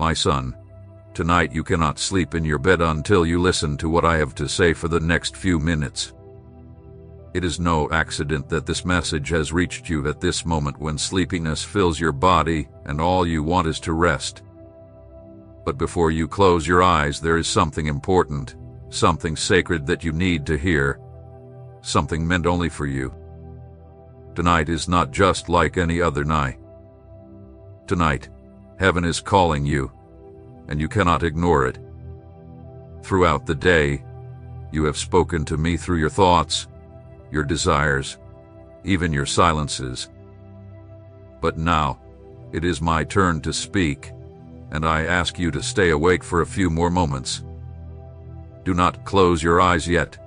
My son, tonight you cannot sleep in your bed until you listen to what I have to say for the next few minutes. It is no accident that this message has reached you at this moment when sleepiness fills your body and all you want is to rest. But before you close your eyes, there is something important, something sacred that you need to hear, something meant only for you. Tonight is not just like any other night. Tonight, heaven is calling you, and you cannot ignore it. Throughout the day, you have spoken to me through your thoughts, your desires, even your silences. But now, it is my turn to speak, and I ask you to stay awake for a few more moments. Do not close your eyes yet,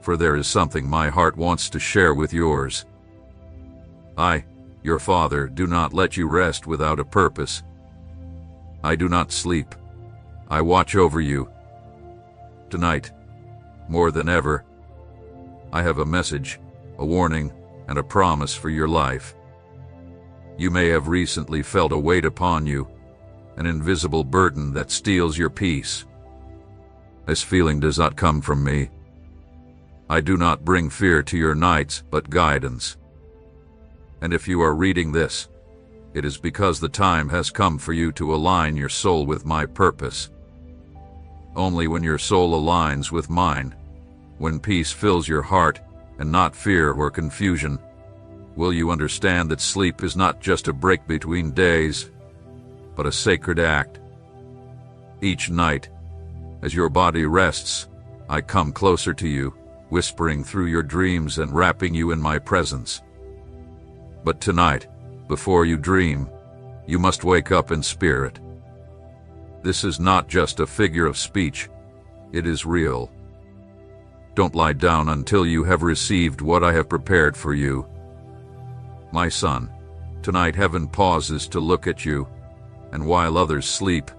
for there is something my heart wants to share with yours. I, your Father, do not let you rest without a purpose. I do not sleep. I watch over you. Tonight, more than ever, I have a message, a warning, and a promise for your life. You may have recently felt a weight upon you, an invisible burden that steals your peace. This feeling does not come from me. I do not bring fear to your nights, but guidance. And if you are reading this, it is because the time has come for you to align your soul with my purpose. Only when your soul aligns with mine, when peace fills your heart and not fear or confusion, will you understand that sleep is not just a break between days, but a sacred act. Each night, as your body rests, I come closer to you, whispering through your dreams and wrapping you in my presence. But tonight, before you dream, you must wake up in spirit. This is not just a figure of speech, it is real. Don't lie down until you have received what I have prepared for you. My son, tonight heaven pauses to look at you, and while others sleep,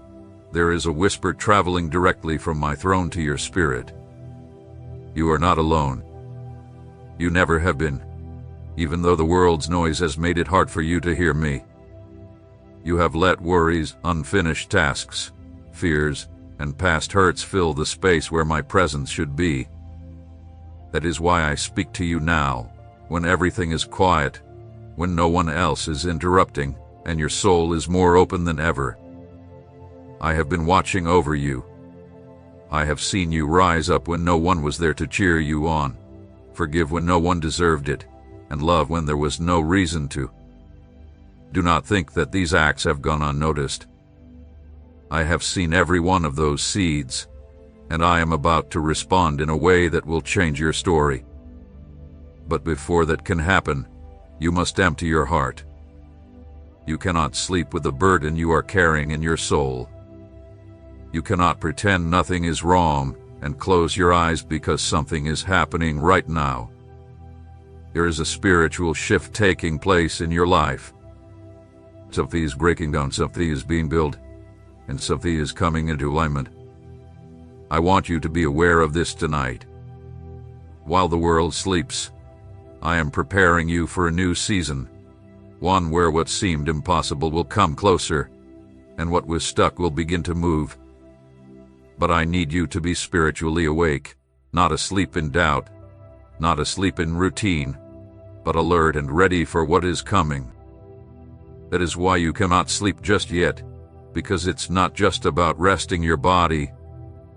there is a whisper traveling directly from my throne to your spirit. You are not alone. You never have been, even though the world's noise has made it hard for you to hear me. You have let worries, unfinished tasks, fears, and past hurts fill the space where my presence should be. That is why I speak to you now, when everything is quiet, when no one else is interrupting, and your soul is more open than ever. I have been watching over you. I have seen you rise up when no one was there to cheer you on, forgive when no one deserved it, and love when there was no reason to. Do not think that these acts have gone unnoticed. I have seen every one of those seeds, and I am about to respond in a way that will change your story. But before that can happen, you must empty your heart. You cannot sleep with the burden you are carrying in your soul. You cannot pretend nothing is wrong and close your eyes because something is happening right now. There is a spiritual shift taking place in your life. Something is breaking down, something is being built, and something is coming into alignment. I want you to be aware of this tonight. While the world sleeps, I am preparing you for a new season, one where what seemed impossible will come closer, and what was stuck will begin to move. But I need you to be spiritually awake, not asleep in doubt, not asleep in routine, but alert and ready for what is coming. That is why you cannot sleep just yet, because it's not just about resting your body,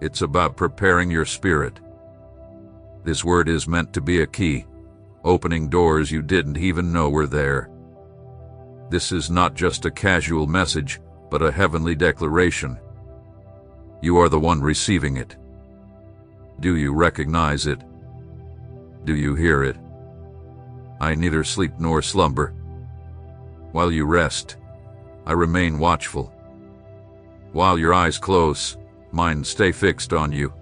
it's about preparing your spirit. This word is meant to be a key, opening doors you didn't even know were there. This is not just a casual message, but a heavenly declaration. You are the one receiving it. Do you recognize it? Do you hear it? I neither sleep nor slumber. While you rest, I remain watchful. While your eyes close, mine stay fixed on you.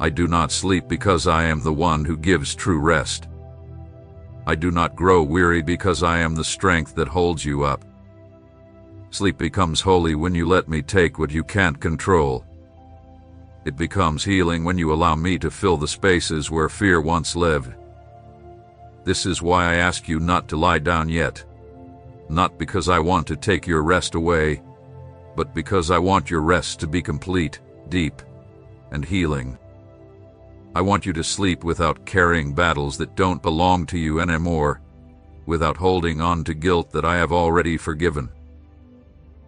I do not sleep because I am the one who gives true rest. I do not grow weary because I am the strength that holds you up. Sleep becomes holy when you let me take what you can't control. It becomes healing when you allow me to fill the spaces where fear once lived. This is why I ask you not to lie down yet. Not because I want to take your rest away, but because I want your rest to be complete, deep, and healing. I want you to sleep without carrying battles that don't belong to you anymore, without holding on to guilt that I have already forgiven.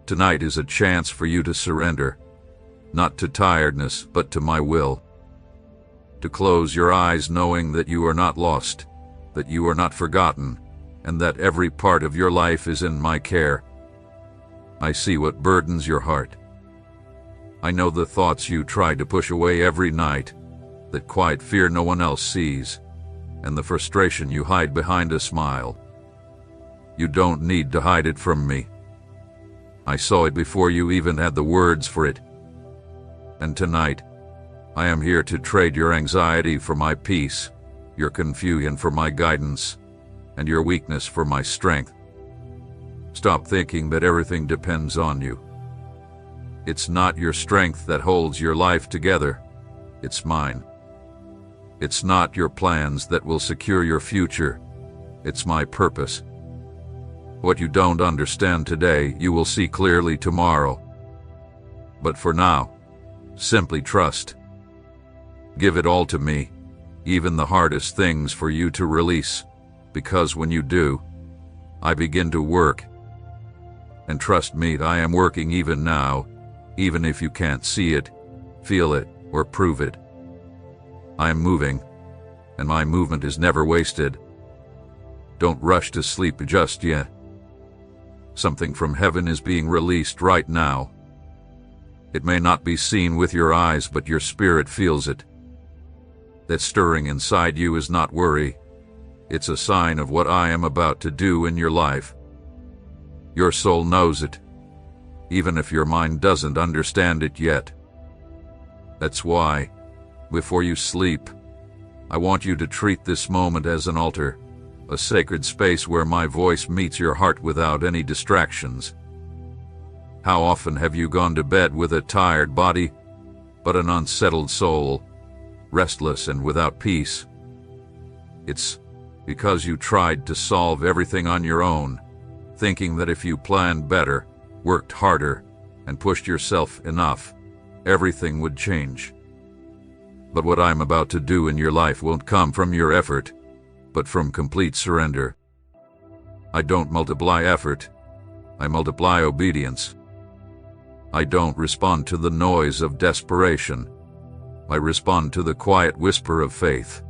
Tonight is a chance for you to surrender, not to tiredness, but to my will. To close your eyes knowing that you are not lost, that you are not forgotten, and that every part of your life is in my care. I see what burdens your heart. I know the thoughts you try to push away every night, that quiet fear no one else sees, and the frustration you hide behind a smile. You don't need to hide it from me. I saw it before you even had the words for it. And tonight, I am here to trade your anxiety for my peace, your confusion for my guidance, and your weakness for my strength. Stop thinking that everything depends on you. It's not your strength that holds your life together. It's mine. It's not your plans that will secure your future. It's my purpose. What you don't understand today, you will see clearly tomorrow. But for now, simply trust. Give it all to me, even the hardest things for you to release, because when you do, I begin to work. And trust me, I am working even now, even if you can't see it, feel it, or prove it. I am moving, and my movement is never wasted. Don't rush to sleep just yet. Something from heaven is being released right now. It may not be seen with your eyes, but your spirit feels it. That stirring inside you is not worry. It's a sign of what I am about to do in your life. Your soul knows it, even if your mind doesn't understand it yet. That's why, before you sleep, I want you to treat this moment as an altar, a sacred space where my voice meets your heart without any distractions. How often have you gone to bed with a tired body, but an unsettled soul, restless and without peace? It's because you tried to solve everything on your own, thinking that if you planned better, worked harder, and pushed yourself enough, everything would change. But what I'm about to do in your life won't come from your effort, but from complete surrender. I don't multiply effort, I multiply obedience. I don't respond to the noise of desperation, I respond to the quiet whisper of faith.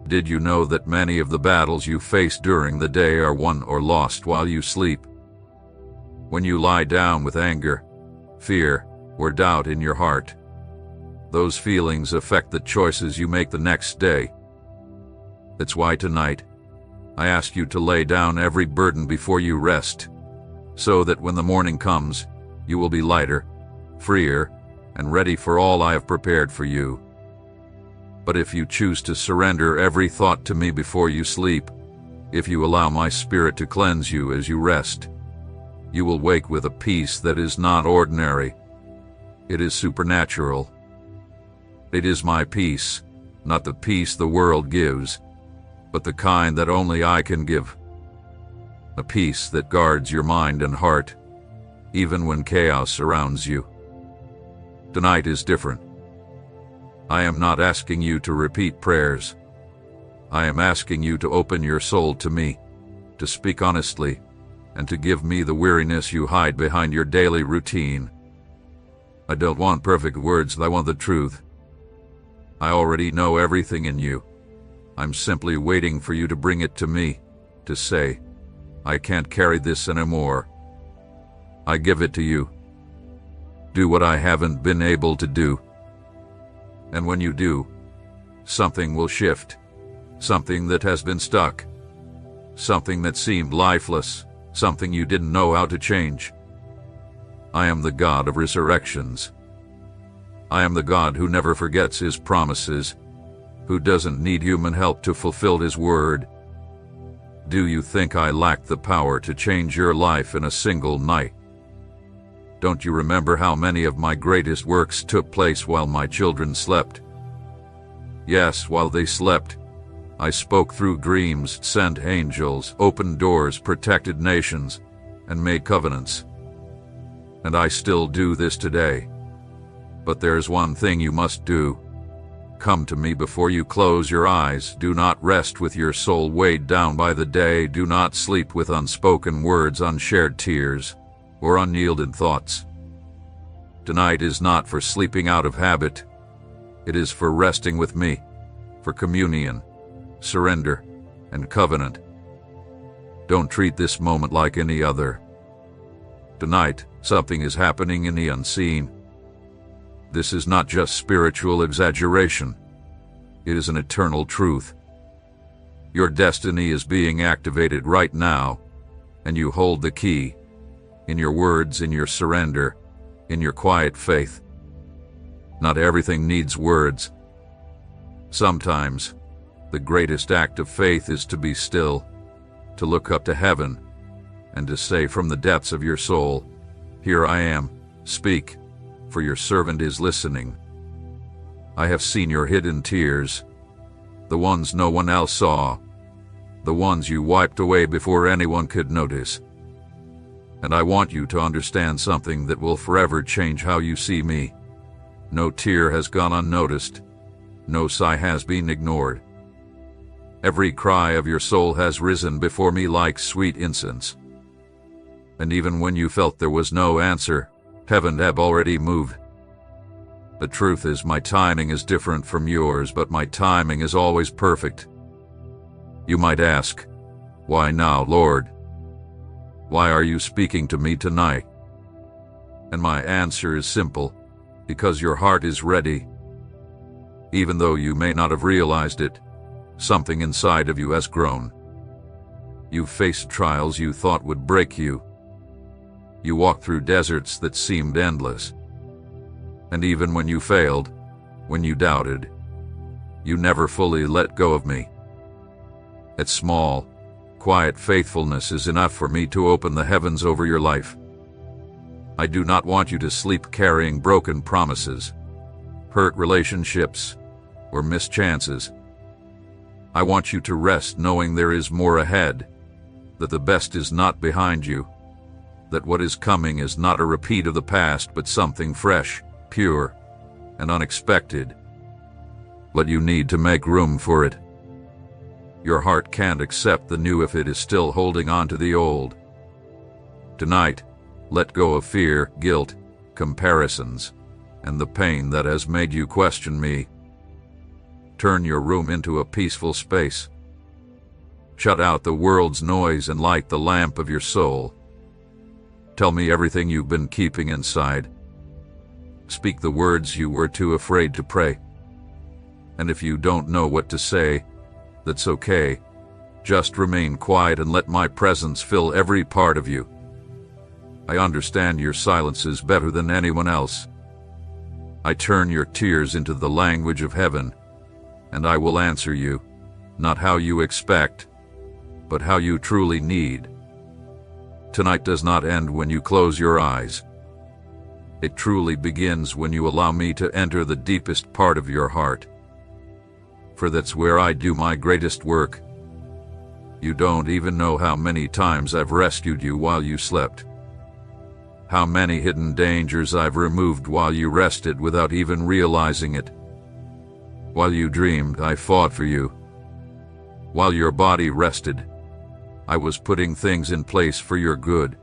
Did you know that many of the battles you face during the day are won or lost while you sleep? When you lie down with anger, fear, or doubt in your heart, those feelings affect the choices you make the next day. That's why tonight, I ask you to lay down every burden before you rest, so that when the morning comes, you will be lighter, freer, and ready for all I have prepared for you. But if you choose to surrender every thought to me before you sleep, if you allow my spirit to cleanse you as you rest, you will wake with a peace that is not ordinary. It is supernatural. It is my peace, not the peace the world gives, but the kind that only I can give. A peace that guards your mind and heart, even when chaos surrounds you. Tonight is different. I am not asking you to repeat prayers. I am asking you to open your soul to me, to speak honestly, and to give me the weariness you hide behind your daily routine. I don't want perfect words, I want the truth. I already know everything in you. I'm simply waiting for you to bring it to me, to say, I can't carry this anymore. I give it to you. Do what I haven't been able to do. And when you do, something will shift, something that has been stuck, something that seemed lifeless, something you didn't know how to change. I am the God of resurrections. I am the God who never forgets his promises, who doesn't need human help to fulfill his word. Do you think I lack the power to change your life in a single night? Don't you remember how many of my greatest works took place while my children slept? Yes, while they slept, I spoke through dreams, sent angels, opened doors, protected nations, and made covenants. and I still do this today. But there's one thing you must do. Come to me before you close your eyes. Do not rest with your soul weighed down by the day. Do not sleep with unspoken words, unshared tears, or unyielded thoughts. Tonight is not for sleeping out of habit. It is for resting with me, for communion, surrender, and covenant. Don't treat this moment like any other. Tonight, something is happening in the unseen. This is not just spiritual exaggeration. It is an eternal truth. Your destiny is being activated right now, and you hold the key in your words, in your surrender, in your quiet faith. Not everything needs words. Sometimes, the greatest act of faith is to be still, to look up to heaven, and to say from the depths of your soul, "Here I am, speak, for your servant is listening." I have seen your hidden tears, the ones no one else saw, the ones you wiped away before anyone could notice. And I want you to understand something that will forever change how you see me. No tear has gone unnoticed. No sigh has been ignored. Every cry of your soul has risen before me like sweet incense. And even when you felt there was no answer, heaven had already moved. The truth is, my timing is different from yours, but my timing is always perfect. You might ask, "Why now, Lord? Why are you speaking to me tonight?" And my answer is simple: because your heart is ready. Even though you may not have realized it, something inside of you has grown. You've faced trials you thought would break you. You walked through deserts that seemed endless. And even when you failed, when you doubted, you never fully let go of me. That small, quiet faithfulness is enough for me to open the heavens over your life. I do not want you to sleep carrying broken promises, hurt relationships, or missed chances. I want you to rest knowing there is more ahead, that the best is not behind you, that what is coming is not a repeat of the past, but something fresh, pure, and unexpected. But you need to make room for it. Your heart can't accept the new if it is still holding on to the old. Tonight, let go of fear, guilt, comparisons, and the pain that has made you question me. Turn your room into a peaceful space. Shut out the world's noise and light the lamp of your soul. Tell me everything you've been keeping inside. Speak the words you were too afraid to pray. And if you don't know what to say, that's okay. Just remain quiet and let my presence fill every part of you. I understand your silences better than anyone else. I turn your tears into the language of heaven, and I will answer you, not how you expect, but how you truly need. Tonight does not end when you close your eyes. It truly begins when you allow me to enter the deepest part of your heart. For that's where I do my greatest work. You don't even know how many times I've rescued you while you slept. How many hidden dangers I've removed while you rested without even realizing it. While you dreamed, I fought for you. While your body rested, I was putting things in place for your good.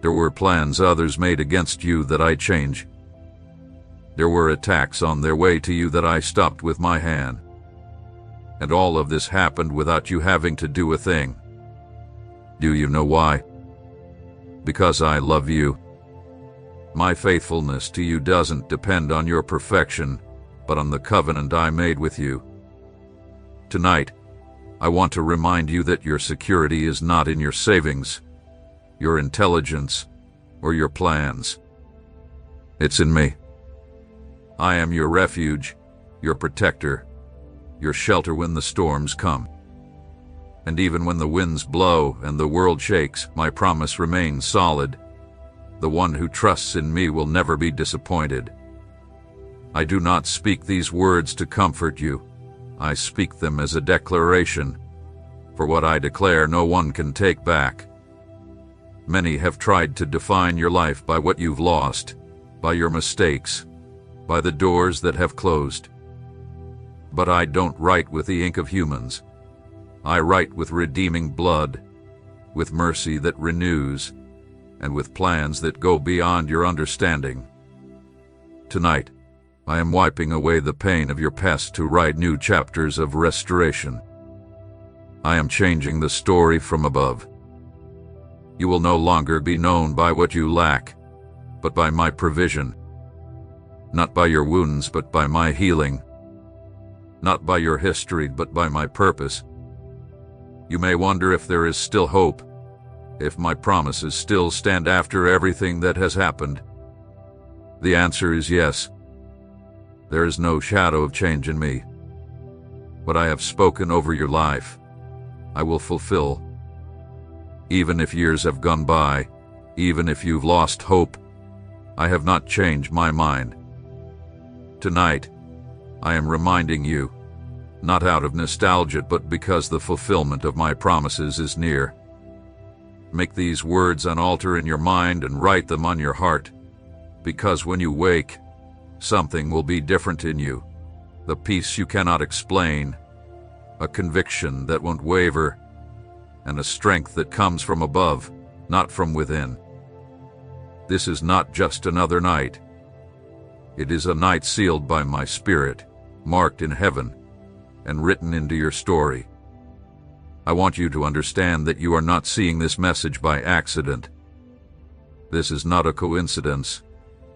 There were plans others made against you that I changed. There were attacks on their way to you that I stopped with my hand. And all of this happened without you having to do a thing. Do you know why? Because I love you. My faithfulness to you doesn't depend on your perfection, but on the covenant I made with you. Tonight, I want to remind you that your security is not in your savings, your intelligence, or your plans. It's in me. I am your refuge, your protector, your shelter when the storms come. And even when the winds blow and the world shakes, my promise remains solid. The one who trusts in me will never be disappointed. I do not speak these words to comfort you. I speak them as a declaration. For what I declare, no one can take back. Many have tried to define your life by what you've lost, by your mistakes, by the doors that have closed. But I don't write with the ink of humans. I write with redeeming blood, with mercy that renews, and with plans that go beyond your understanding. Tonight, I am wiping away the pain of your past to write new chapters of restoration. I am changing the story from above. You will no longer be known by what you lack, but by my provision. Not by your wounds, but by my healing. Not by your history, but by my purpose. You may wonder if there is still hope, if my promises still stand after everything that has happened. The answer is yes. There is no shadow of change in me. What I have spoken over your life, I will fulfill. Even if years have gone by, even if you've lost hope, I have not changed my mind. Tonight, I am reminding you, not out of nostalgia, but because the fulfillment of my promises is near. Make these words an altar in your mind and write them on your heart, because when you wake, something will be different in you. The peace you cannot explain, a conviction that won't waver, and a strength that comes from above, not from within. This is not just another night. It is a night sealed by my Spirit, marked in heaven, and written into your story. I want you to understand that you are not seeing this message by accident. This is not a coincidence,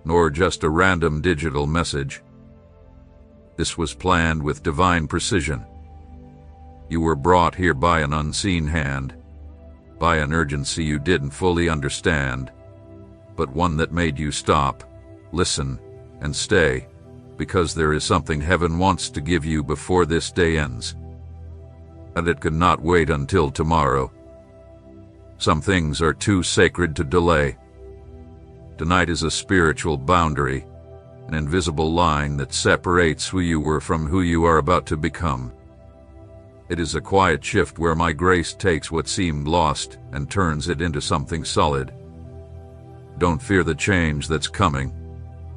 nor just a random digital message. This was planned with divine precision. You were brought here by an unseen hand, by an urgency you didn't fully understand, but one that made you stop, listen, and stay, because there is something heaven wants to give you before this day ends. And it cannot wait until tomorrow. Some things are too sacred to delay. Tonight is a spiritual boundary, an invisible line that separates who you were from who you are about to become. It is a quiet shift where my grace takes what seemed lost and turns it into something solid. Don't fear the change that's coming,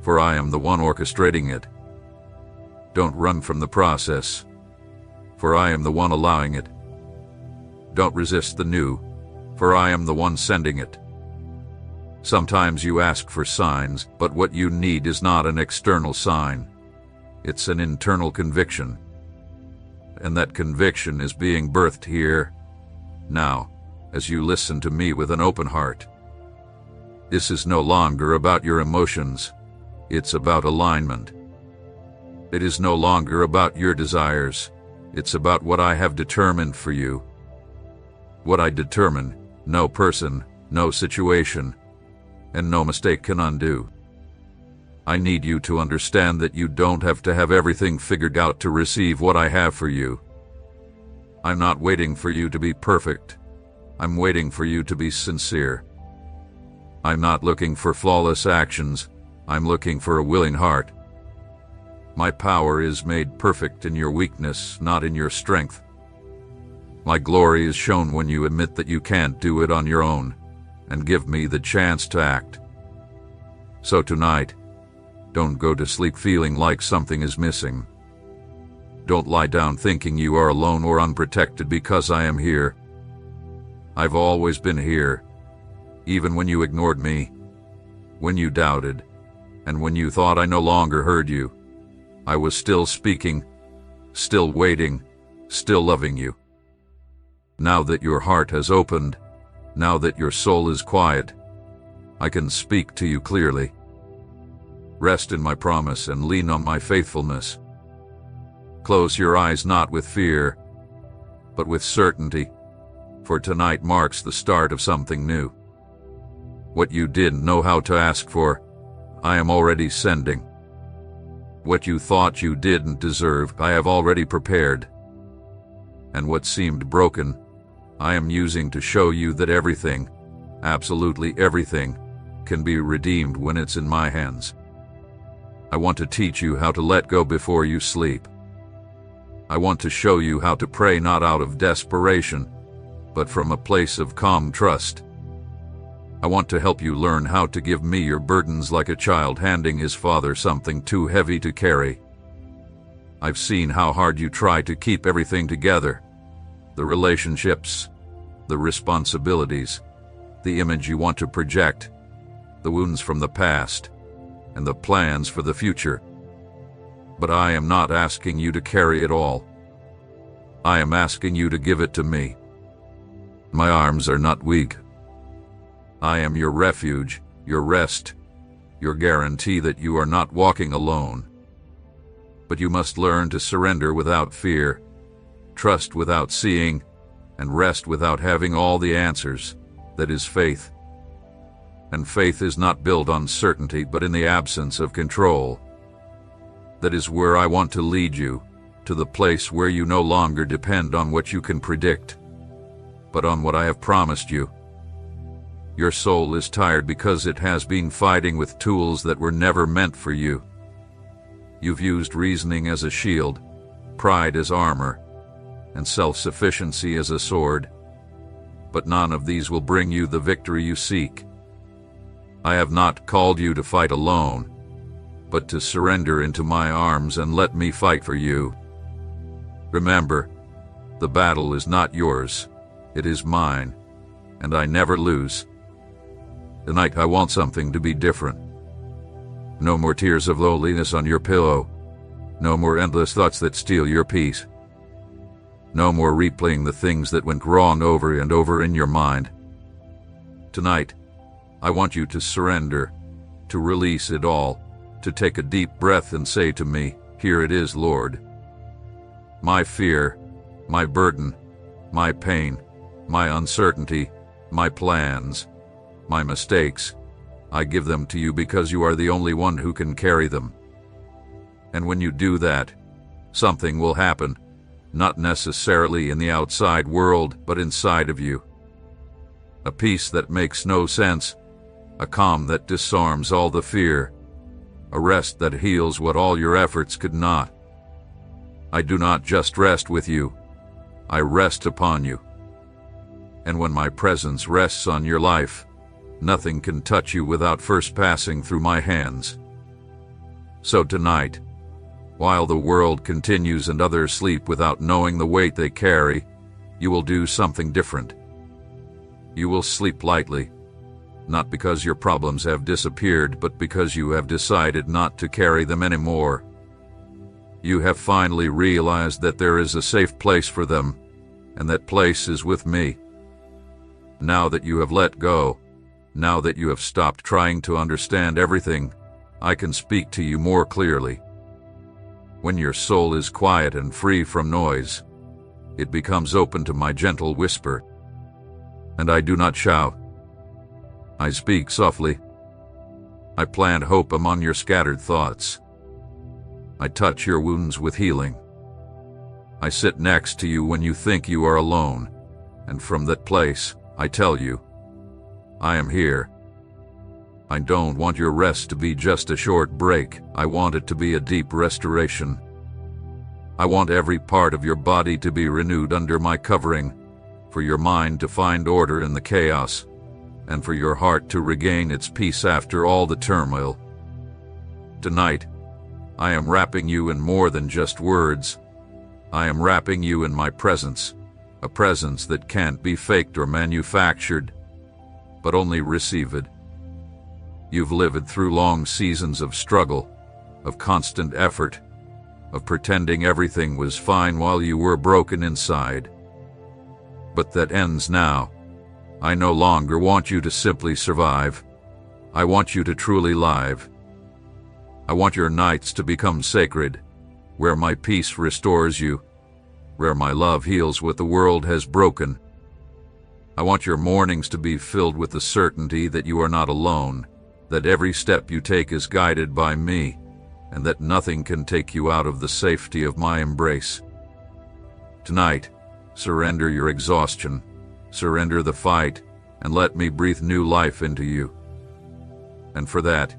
for I am the one orchestrating it. Don't run from the process, for I am the one allowing it. Don't resist the new, for I am the one sending it. Sometimes you ask for signs, but what you need is not an external sign. It's an internal conviction. And that conviction is being birthed here, now, as you listen to me with an open heart. This is no longer about your emotions. It's about alignment. It is no longer about your desires. It's about what I have determined for you. What I determine, no person, no situation, and no mistake can undo. I need you to understand that you don't have to have everything figured out to receive what I have for you. I'm not waiting for you to be perfect. I'm waiting for you to be sincere. I'm not looking for flawless actions. I'm looking for a willing heart. My power is made perfect in your weakness, not in your strength. My glory is shown when you admit that you can't do it on your own, and give me the chance to act. So tonight, don't go to sleep feeling like something is missing. Don't lie down thinking you are alone or unprotected, because I am here. I've always been here, even when you ignored me, when you doubted, and when you thought I no longer heard you. I was still speaking, still waiting, still loving you. Now that your heart has opened, now that your soul is quiet, I can speak to you clearly. Rest in my promise and lean on my faithfulness. Close your eyes not with fear, but with certainty, for tonight marks the start of something new. What you didn't know how to ask for, I am already sending. What you thought you didn't deserve, I have already prepared. And what seemed broken, I am using to show you that everything, absolutely everything, can be redeemed when it's in my hands. I want to teach you how to let go before you sleep. I want to show you how to pray not out of desperation, but from a place of calm trust. I want to help you learn how to give me your burdens like a child handing his father something too heavy to carry. I've seen how hard you try to keep everything together. The relationships, the responsibilities, the image you want to project, the wounds from the past, and the plans for the future. But I am not asking you to carry it all. I am asking you to give it to me. My arms are not weak. I am your refuge, your rest, your guarantee that you are not walking alone. But you must learn to surrender without fear, trust without seeing, and rest without having all the answers. That is faith. And faith is not built on certainty but in the absence of control. That is where I want to lead you, to the place where you no longer depend on what you can predict, but on what I have promised you. Your soul is tired because it has been fighting with tools that were never meant for you. You've used reasoning as a shield, pride as armor, and self-sufficiency as a sword. But none of these will bring you the victory you seek. I have not called you to fight alone, but to surrender into my arms and let me fight for you. Remember, the battle is not yours, it is mine, and I never lose. Tonight I want something to be different. No more tears of loneliness on your pillow. No more endless thoughts that steal your peace. No more replaying the things that went wrong over and over in your mind. Tonight, I want you to surrender, to release it all, to take a deep breath and say to me, "Here it is, Lord." My fear, my burden, my pain, my uncertainty, my plans, my mistakes, I give them to you because you are the only one who can carry them. And when you do that, something will happen, not necessarily in the outside world, but inside of you. A peace that makes no sense, a calm that disarms all the fear, a rest that heals what all your efforts could not. I do not just rest with you, I rest upon you. And when my presence rests on your life, nothing can touch you without first passing through my hands. So tonight, while the world continues and others sleep without knowing the weight they carry, you will do something different. You will sleep lightly, not because your problems have disappeared, but because you have decided not to carry them anymore. You have finally realized that there is a safe place for them, and that place is with me. Now that you have let go, now that you have stopped trying to understand everything, I can speak to you more clearly. When your soul is quiet and free from noise, it becomes open to my gentle whisper. And I do not shout. I speak softly. I plant hope among your scattered thoughts. I touch your wounds with healing. I sit next to you when you think you are alone, and from that place, I tell you, I am here. I don't want your rest to be just a short break. I want it to be a deep restoration. I want every part of your body to be renewed under my covering, for your mind to find order in the chaos, and for your heart to regain its peace after all the turmoil. Tonight, I am wrapping you in more than just words. I am wrapping you in my presence, a presence that can't be faked or manufactured, but only received. You've lived through long seasons of struggle, of constant effort, of pretending everything was fine while you were broken inside. But that ends now. I no longer want you to simply survive. I want you to truly live. I want your nights to become sacred, where my peace restores you, where my love heals what the world has broken. I want your mornings to be filled with the certainty that you are not alone, that every step you take is guided by me, and that nothing can take you out of the safety of my embrace. Tonight, surrender your exhaustion, surrender the fight, and let me breathe new life into you. And for that,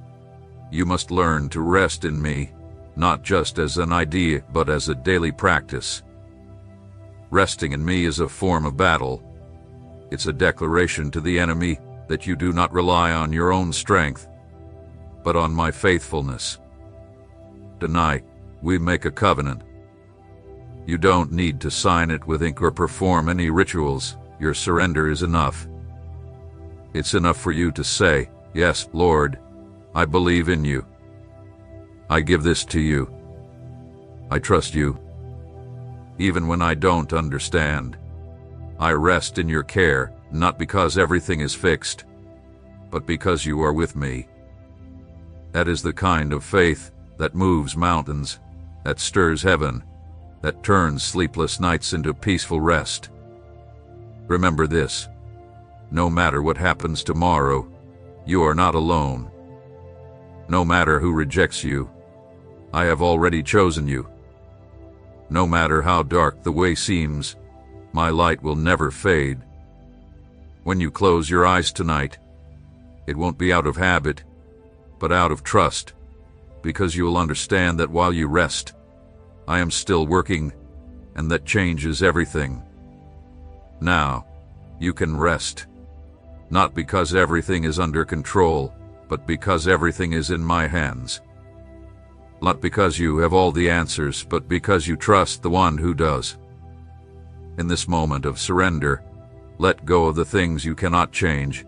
you must learn to rest in me, not just as an idea, but as a daily practice. Resting in me is a form of battle. It's a declaration to the enemy, that you do not rely on your own strength, but on my faithfulness. Tonight, we make a covenant. You don't need to sign it with ink or perform any rituals. Your surrender is enough. It's enough for you to say, "Yes, Lord, I believe in you. I give this to you. I trust you. Even when I don't understand, I rest in your care, not because everything is fixed, but because you are with me." That is the kind of faith that moves mountains, that stirs heaven, that turns sleepless nights into peaceful rest. Remember this: no matter what happens tomorrow, you are not alone. No matter who rejects you, I have already chosen you. No matter how dark the way seems, my light will never fade. When you close your eyes tonight, it won't be out of habit, but out of trust, because you will understand that while you rest, I am still working, and that changes everything. Now, you can rest, not because everything is under control, but because everything is in my hands. Not because you have all the answers, but because you trust the one who does. In this moment of surrender, let go of the things you cannot change,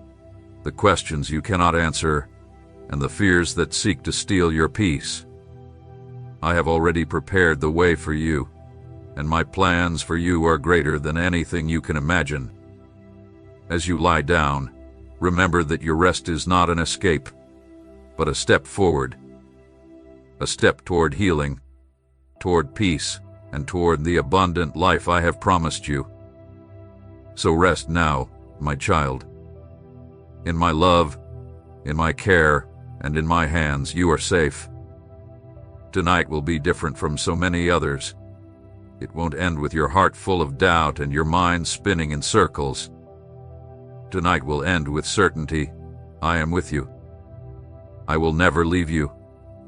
the questions you cannot answer, and the fears that seek to steal your peace. I have already prepared the way for you, and my plans for you are greater than anything you can imagine. As you lie down, remember that your rest is not an escape, but a step forward. A step toward healing, toward peace, and toward the abundant life I have promised you. So rest now, my child. In my love, in my care, and in my hands you are safe. Tonight will be different from so many others. It won't end with your heart full of doubt and your mind spinning in circles. Tonight will end with certainty. I am with you. I will never leave you,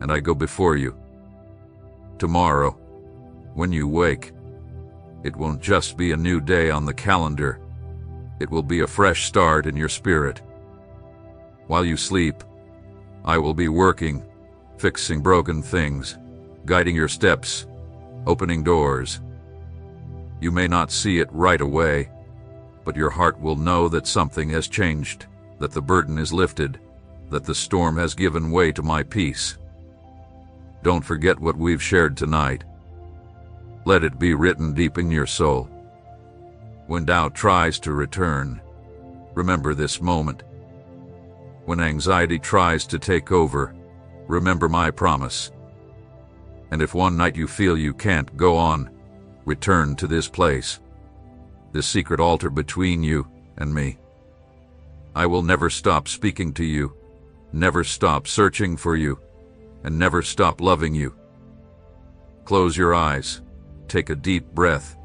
and I go before you. Tomorrow, when you wake, it won't just be a new day on the calendar. It will be a fresh start in your spirit. While you sleep, I will be working, fixing broken things, guiding your steps, opening doors. You may not see it right away, but your heart will know that something has changed, that the burden is lifted, that the storm has given way to my peace. Don't forget what we've shared tonight. Let it be written deep in your soul. When doubt tries to return, remember this moment. When anxiety tries to take over, remember my promise. And if one night you feel you can't go on, return to this place, this secret altar between you and me. I will never stop speaking to you, never stop searching for you, and never stop loving you. Close your eyes, take a deep breath,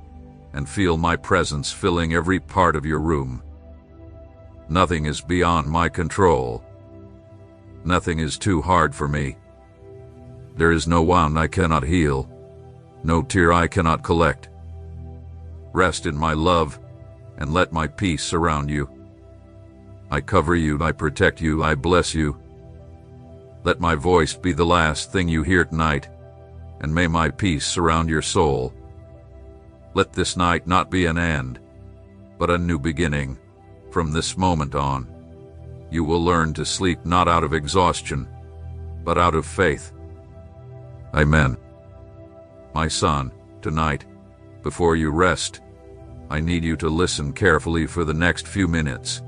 and feel my presence filling every part of your room. Nothing is beyond my control. Nothing is too hard for me. There is no wound I cannot heal, no tear I cannot collect. Rest in my love, and let my peace surround you. I cover you, I protect you, I bless you. Let my voice be the last thing you hear tonight, and may my peace surround your soul. Let this night not be an end, but a new beginning. From this moment on, you will learn to sleep not out of exhaustion, but out of faith. Amen. My son, tonight, before you rest, I need you to listen carefully for the next few minutes.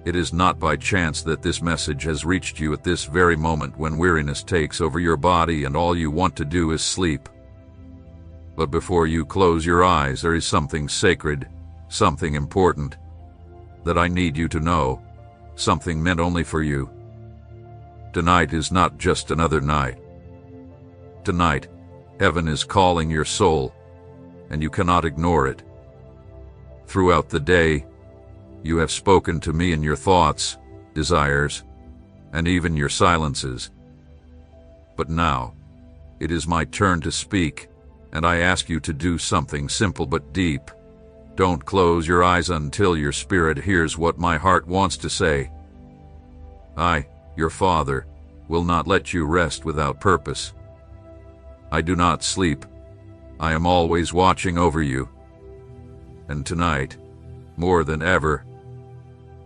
It is not by chance that this message has reached you at this very moment when weariness takes over your body and all you want to do is sleep. But before you close your eyes, there is something sacred, something important, that I need you to know, something meant only for you. Tonight is not just another night. Tonight, heaven is calling your soul, and you cannot ignore it. Throughout the day, you have spoken to me in your thoughts, desires, and even your silences. But now, it is my turn to speak, and I ask you to do something simple but deep. Don't close your eyes until your spirit hears what my heart wants to say. I, your Father, will not let you rest without purpose. I do not sleep. I am always watching over you. And tonight, more than ever,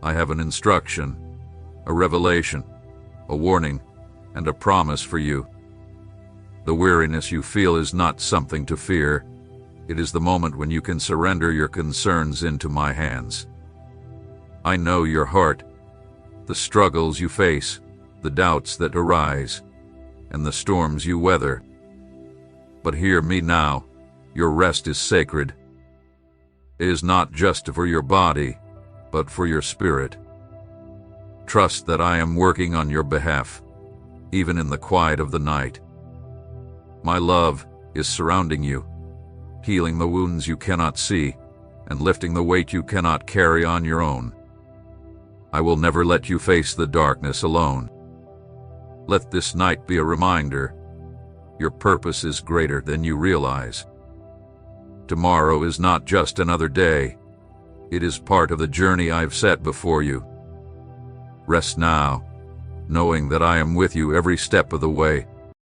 I have an instruction, a revelation, a warning, and a promise for you. The weariness you feel is not something to fear. It is the moment when you can surrender your concerns into my hands. I know your heart, the struggles you face, the doubts that arise, and the storms you weather. But hear me now, your rest is sacred. It is not just for your body, but for your spirit. Trust that I am working on your behalf, even in the quiet of the night. My love is surrounding you, healing the wounds you cannot see, and lifting the weight you cannot carry on your own. I will never let you face the darkness alone. Let this night be a reminder. Your purpose is greater than you realize. Tomorrow is not just another day. It is part of the journey I've set before you. Rest now, knowing that I am with you every step of the way.